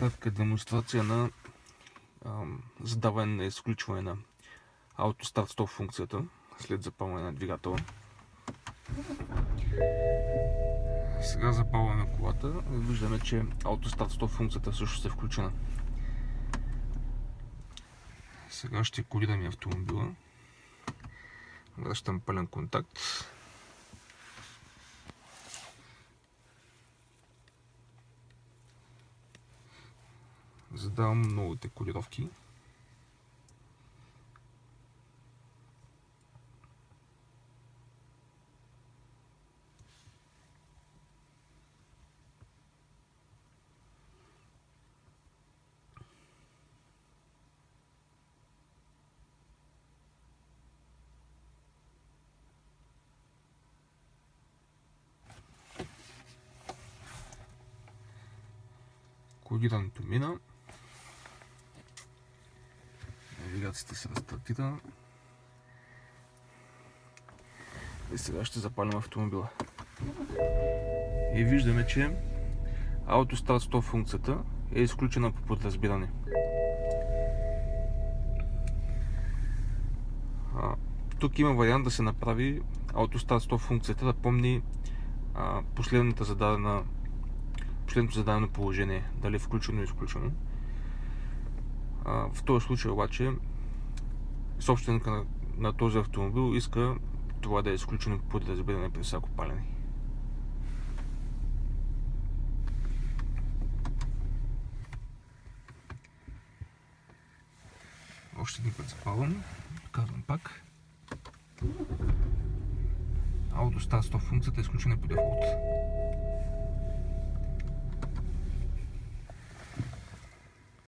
Кратка демонстрация на задаване на изключване на Auto Start Stop функцията след запалване на двигателя. Сега запалваме колата и виждаме, че Auto Start Stop функцията също е включена. Сега ще кодираме автомобила. Връщам пълен контакт. Задавам новите кодировки. Кодирането мина. Навигацията се рестартира. И сега ще запалим автомобила. И виждаме, че Auto Start Stop функцията е изключена по подразбиране. Тук има вариант да се направи Auto Start Stop функцията да помни последното зададено положение, дали е включено или изключено. В този случай обаче собственика на този автомобил иска това да е изключено по подразбиране при всяко палене. Още един път запалвам. Казвам пак. Auto Start Stop функцията е изключена по дефолт.